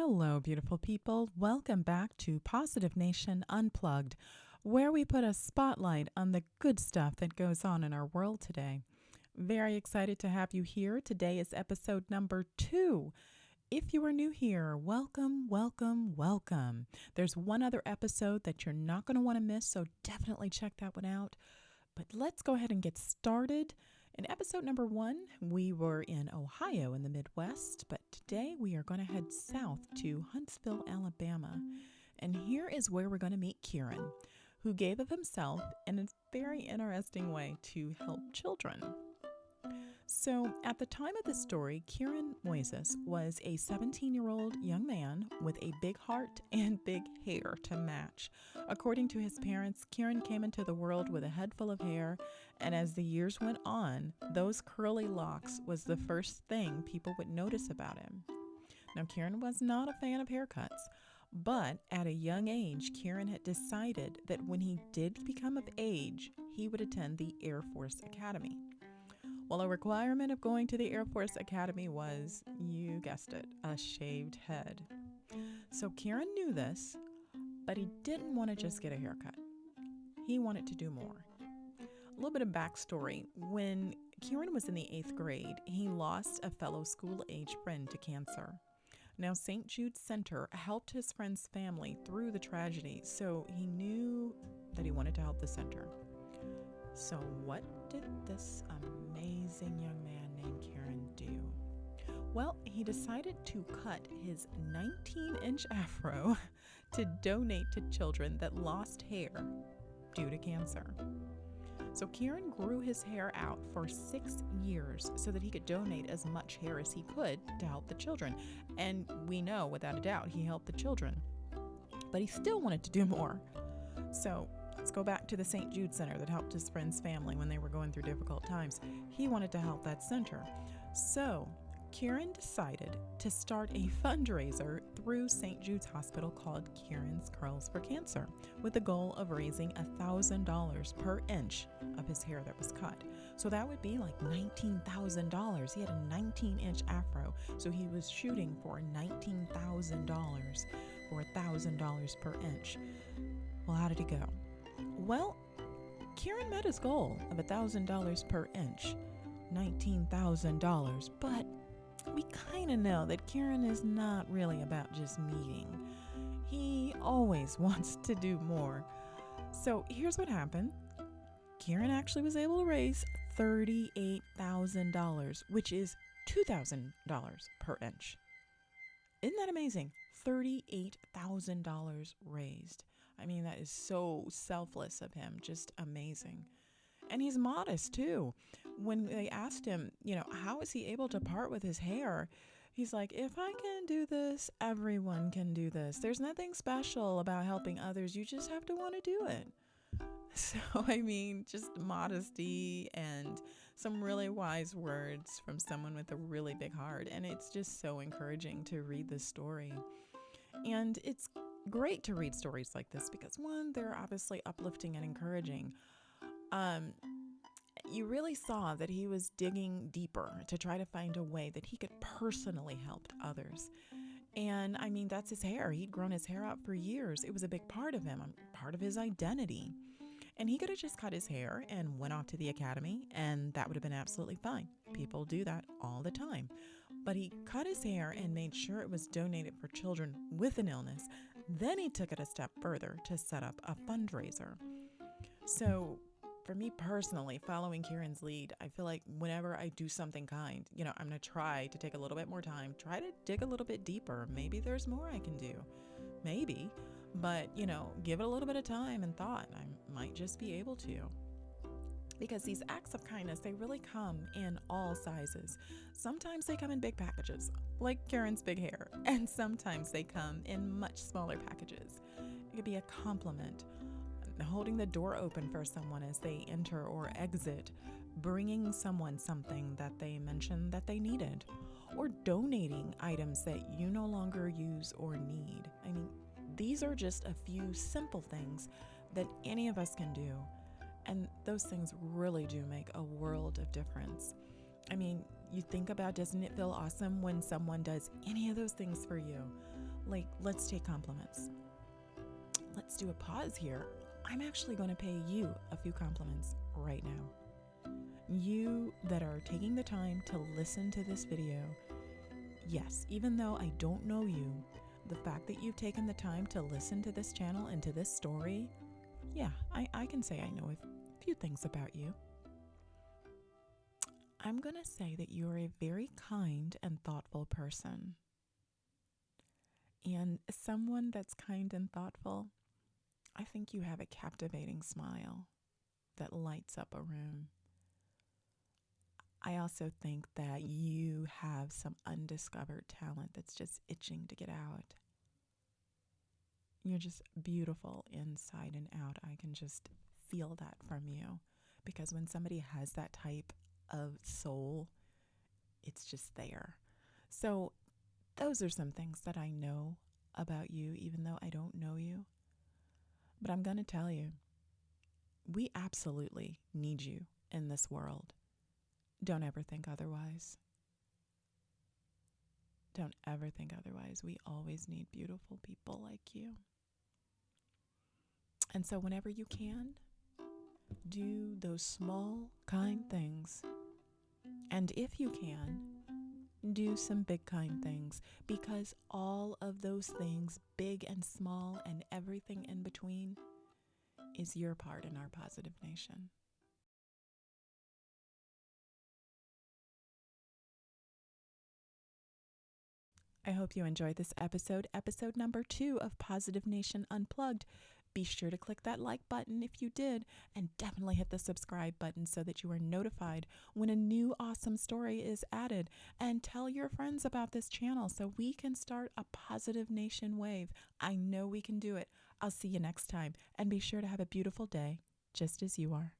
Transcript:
Hello, beautiful people. Welcome back to Positive Nation Unplugged, where we put a spotlight on the good stuff that goes on in our world today. Very excited to have you here. Today is episode number 2. If you are new here, welcome, welcome, welcome. There's one other episode that you're not going to want to miss, so definitely check that one out. But let's go ahead and get started. In episode number 1, we were in Ohio in the Midwest, but today we are going to head south to Huntsville, Alabama. And here is where we're going to meet Kieran, who gave of himself in a very interesting way to help children. So at the time of the story, Kieran Moise was a 17-year-old young man with a big heart and big hair to match. According to his parents, Kieran came into the world with a head full of hair, and as the years went on, those curly locks was the first thing people would notice about him. Now, Kieran was not a fan of haircuts, but at a young age, Kieran had decided that when he did become of age, he would attend the Air Force Academy. Well, a requirement of going to the Air Force Academy was, you guessed it, a shaved head. So Kieran knew this, but he didn't want to just get a haircut. He wanted to do more. A little bit of backstory. When Kieran was in the 8th grade, he lost a fellow school-age friend to cancer. Now, St. Jude's Center helped his friend's family through the tragedy, so he knew that he wanted to help the center. So what did this amazing young man named Kieran do? Well, he decided to cut his 19-inch afro to donate to children that lost hair due to cancer. So Kieran grew his hair out for 6 years so that he could donate as much hair as he could to help the children. And we know, without a doubt, he helped the children. But he still wanted to do more. So let's go back to the St. Jude Center that helped his friend's family when they were going through difficult times. He wanted to help that center. So Kieran decided to start a fundraiser through St. Jude's Hospital called Kieran's Curls for Cancer, with the goal of raising $1,000 per inch of his hair that was cut. So that would be like $19,000. He had a 19-inch afro, so he was shooting for $19,000 for $1,000 per inch. Well, how did it go? Well, Kieran met his goal of $1,000 per inch, $19,000, but we kind of know that Kieran is not really about just meeting. He always wants to do more. So here's what happened. Kieran actually was able to raise $38,000, which is $2,000 per inch. Isn't that amazing? $38,000 raised. I mean, that is so selfless of him, just amazing. And he's modest too. When they asked him, how is he able to part with his hair? He's like, if I can do this, everyone can do this. There's nothing special about helping others. You just have to want to do it. So, just modesty and some really wise words from someone with a really big heart. And it's just so encouraging to read this story. And it's great to read stories like this because, one, they're obviously uplifting and encouraging. You really saw that he was digging deeper to try to find a way that he could personally help others. And that's his hair. He'd grown his hair out for years. It was a big part of him, part of his identity. And he could have just cut his hair and went off to the academy, and that would have been absolutely fine. People do that all the time. But he cut his hair and made sure it was donated for children with an illness. Then he took it a step further to set up a fundraiser. So for me personally, following Kieran's lead, I feel like whenever I do something kind, I'm going to try to take a little bit more time, try to dig a little bit deeper. Maybe there's more I can do. Maybe. But, give it a little bit of time and thought. I might just be able to. Because these acts of kindness, they really come in all sizes. Sometimes they come in big packages, like Kieran's big hair. And sometimes they come in much smaller packages. It could be a compliment, holding the door open for someone as they enter or exit, bringing someone something that they mentioned that they needed, or donating items that you no longer use or need. These are just a few simple things that any of us can do. And those things really do make a world of difference. You think about, doesn't it feel awesome when someone does any of those things for you? Like, let's take compliments. Let's do a pause here. I'm actually going to pay you a few compliments right now. You that are taking the time to listen to this video, yes, even though I don't know you, the fact that you've taken the time to listen to this channel and to this story, yeah, I can say I know a few things about you. I'm going to say that you're a very kind and thoughtful person. And someone that's kind and thoughtful, I think you have a captivating smile that lights up a room. I also think that you have some undiscovered talent that's just itching to get out. You're just beautiful inside and out. I can just feel that from you. Because when somebody has that type of soul, it's just there. So those are some things that I know about you, even though I don't know you. But I'm going to tell you, we absolutely need you in this world. Don't ever think otherwise. Don't ever think otherwise. We always need beautiful people like you. And so whenever you can, do those small, kind things. And if you can, do some big, kind things, because all of those things, big and small and everything in between, is your part in our positive nation. I hope you enjoyed this episode number 2 of Positive Nation Unplugged. Be sure to click that like button if you did, and definitely hit the subscribe button so that you are notified when a new awesome story is added. And tell your friends about this channel so we can start a Positive Nation wave. I know we can do it. I'll see you next time, and be sure to have a beautiful day, just as you are.